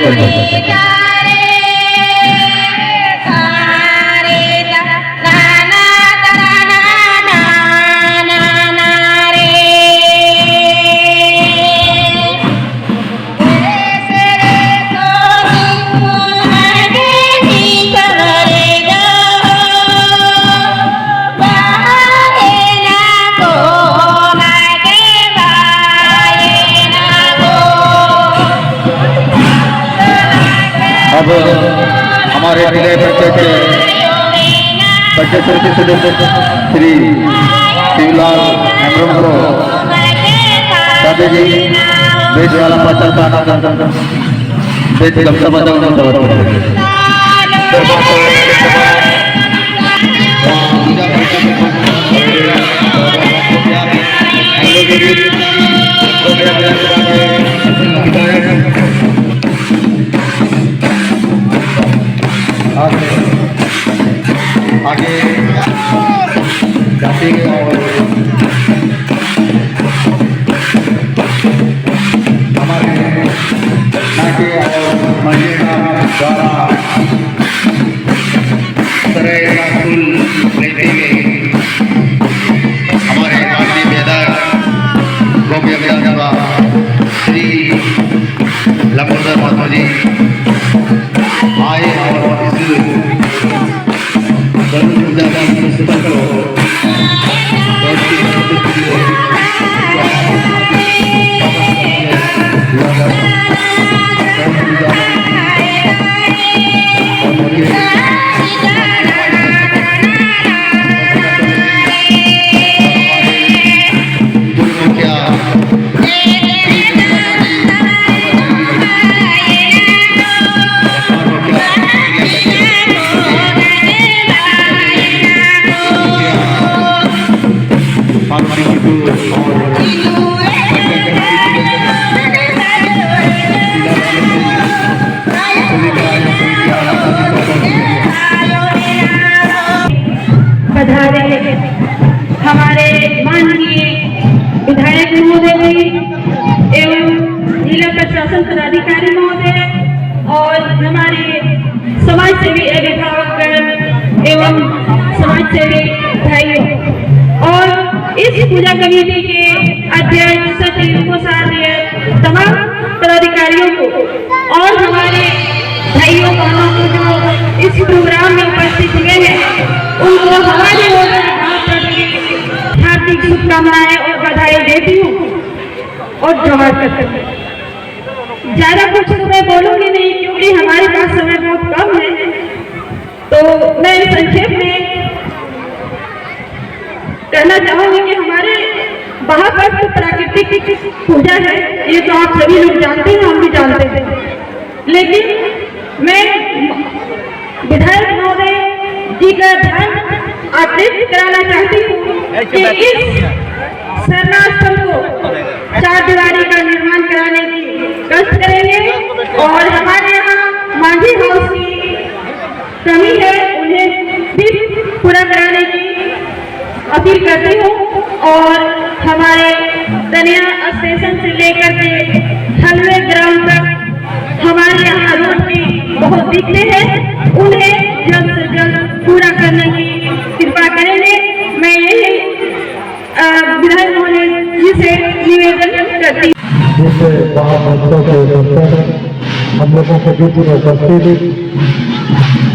करते अब हमारे जिले पंचायत समिति सदस्य श्री शिवलाल हेम्ब्रम को साथी जी बेच वाला पत्रकार बेच गमछा बंधा आगे जाते और हमारे नाट्य और महिला द्वारा तरह का फूल लेते हुए हमारे राष्ट्रीय वेदक गोप्य विधानसभा श्री लंबोदर महतो जी आए और इस हमारे माननीय विधायक महोदय जी एवं जिला प्रशासन पदाधिकारी महोदय और हमारे समाज सेवी अभिभावक एवं समाज सेवी भाइयों और इस पूजा कमेटी के अध्यक्ष सचिव कोषाध्यक्ष तमाम पदाधिकारियों को और हमारे भाइयों बहनों को जो इस प्रोग्राम में उपस्थित हुए हैं उनको हमारी ओर हार्दिक शुभकामनाएं और बधाई देती हूँ और जोहार करती हूँ। ज्यादा कुछ तो मैं बोलूंगी नहीं क्योंकि हमारे पास समय बहुत कम है, तो मैं संक्षेप में कहना चाहूंगी कि हमारे वहां पर तो प्राकृतिक पूजा है, ये तो आप सभी लोग जानते हैं, हम भी जानते हैं, लेकिन मैं विधायक महोदय जी का ध्यान आकर्षित कराना चाहती हूँ कि इस शरणास्थल को 4 दीवारी का निर्माण कराने की कष्ट करेंगे और हमारे यहाँ मांझी हाउस की कमी है उन्हें भी पूरा कराने की अपील करती हूँ और हमारे दनिया स्टेशन से लेकर के हलवे ग्राउंड तक हमारे यहाँ रोड की बहुत दिक्कतें हैं, उन्हें जल्द से जल्द पूरा करने की कृपा करेंगे। मैं यही विधायक महोदय जी से निवेदन करती हूँ। हम लोगों के बीच में उपस्थित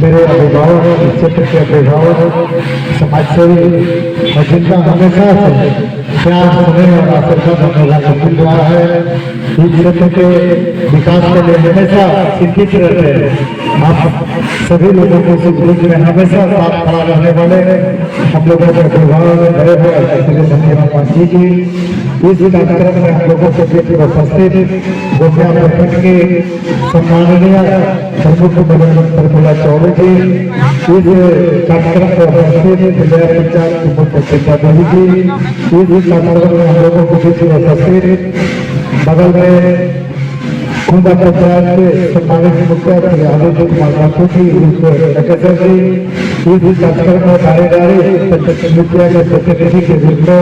मेरे अभिभावक, क्षेत्र के अभिभावक, समाजसेवी और जिनका हमेशा से प्यार स्नेह और आशीर्वाद हम लोगों को मिल रहा है, इस क्षेत्र के विकास के लिए हमेशा चिंतित रहते हैं। आप सभी लोगों को सुख दुख में हमेशा साथ खड़ा रहने वाले हम लोगों के अभिभावक बड़े हुए धन्यवाद कीजिए। इस कार्यक्रम में हम लोगों के बीच में उपस्थित गोपिया प्रखंड के सम्माननीय प्रमुख प्रफुल्ला चौबे जी, इस कार्यक्रम में उपस्थित जिला पंचायत के मुख्य सचिव जी, इस कार्यक्रम में हम लोगों के बीच में उपस्थित बगल में खुदा पंचायत के सम्मानित मुखिया श्री आदित्य कुमार राठौर जी, डकैतर जी, इस कार्यक्रम में कार्यकारी मुखिया के प्रतिनिधि के रूप में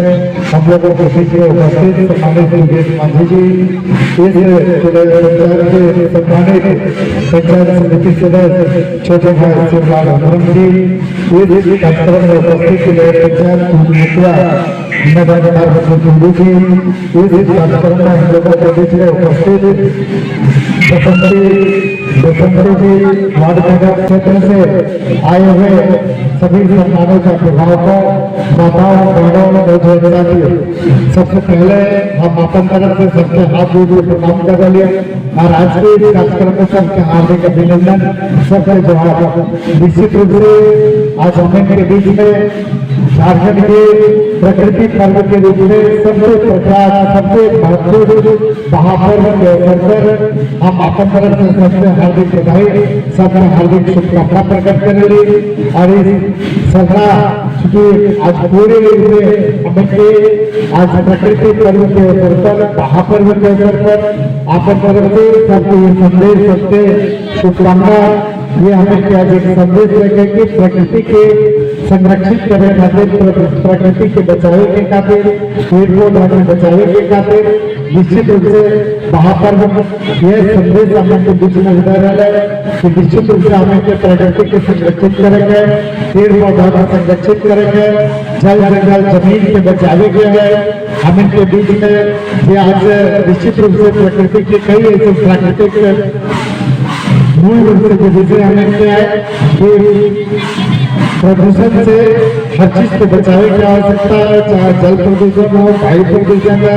हम लोगों के बीच में उपस्थित सम्मानित योगेश मांझी जी, इस पंचायत के सम्मानित पंचायत समिति सदस्य छोटे भाई शिवलाल अमरम जी, इस कार्यक्रम में उपस्थित पंचायत मुखिया मैदान जी, इस कार्यक्रम में हम लोगों के बीच में उपस्थित बसंती जी, वार्ड नगर क्षेत्र से आए हुए सभी सम्मानों का अभिभावकों, माताओं, बहनों, नौजवान साथियों, सबसे पहले हम अपन तरफ से सबके हाथ जोड़ के प्रणाम कर लिए और आज के इस कार्यक्रम में सबके हार्दिक अभिनंदन, सबके जोहार। निश्चित रूप से आज हम के बीच में झारखंड के प्रकृति पर्व के रूप में सबसे प्रख्यात, सबसे महत्वपूर्ण महापर्व के अवसर पर हम अपन तरफ से सबसे हार्दिक बधाई, सबसे हार्दिक शुभकामना प्रकट करेंगे। और इस सभा चूंकि आज पूरे रूप में हमें के आज प्रकृति पर्व के अवसर पर, महापर्व के अवसर पर अपन तरफ से सबको ये संदेश, सबसे शुभकामना, ये हमें क्या एक संदेश लगे कि प्रकृति के संरक्षित करने खातिर, प्रकृति के बचावे के खातिर, पेड़ पौधा के बचावे के खातिर निश्चित रूप से महापर्व यह संदेश हमें के बीच में बता रहा है कि निश्चित रूप से हमें के प्रकृति के संरक्षित करेंगे, पेड़ पौधा का संरक्षित करेंगे, जल जंगल जमीन के बचावे के है। हम इनके बीच में ये आज निश्चित रूप से प्रकृति के कई ऐसे प्राकृतिक मूल रूप से विषय हमें क्या है कि प्रदूषण से हर चीज को बचाने की आवश्यकता है, चाहे जल प्रदूषण हो, वायु प्रदूषण है,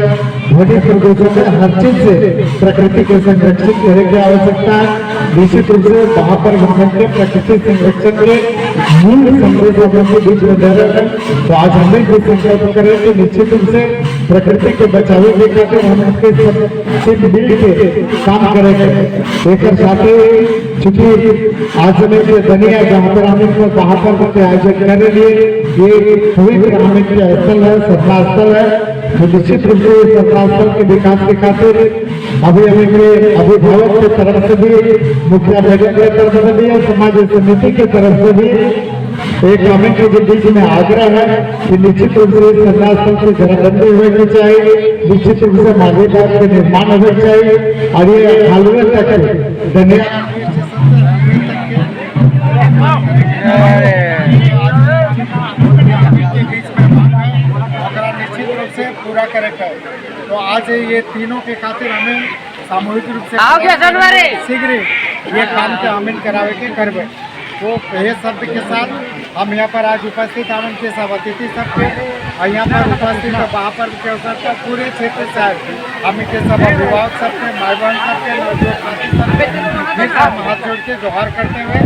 ध्वनि प्रदूषण है, हर चीज से प्रकृति को संरक्षित करने की आवश्यकता है। निश्चित रूप से वहां पर गवर्नमेंट के प्रकृति संरक्षण के मूल संदेश लोगों के बीच में दे रहे हैं। तो आज हमें भी संकल्प करें कि निश्चित रूप से प्रकृति के बचावे के खातिर हम उसके से मिल के काम करेंगे। एक साथ ही चूंकि आज में दुनिया जहाँ पर हम इसमें वहां पर के आयोजन करने लिए ये पवित्र हमें के स्थल है, श्रद्धा स्थल है। तो निश्चित रूप से श्रद्धा स्थल के विकास के खातिर अभी हमें के अभिभावक के तरफ से भी, मुखिया मैडम के तरफ से भी और समाज समिति के तरफ से भी एक हमें के बीच में आग्रह है कि निश्चित रूप से श्रद्धा स्थल की जराबंदी होनी चाहिए, निश्चित रूप से मार्गदर्शन के निर्माण होना चाहिए और ये हालवे तक दुनिया निश्चित रूप से पूरा करेगा। तो आज ये तीनों के खातिर हमें सामूहिक रूप से शीघ्र ये काम के अमल करावे के करवे। तो ये शब्द के साथ हम यहाँ पर आज उपस्थित हम के सब अतिथि सबके और यहाँ पर उपस्थित महापर्व के अवसर पर पूरे क्षेत्र से हम के सब अभिभावक सबके, माई बहन सबके, हाथ जोड़ के जोहार करते हुए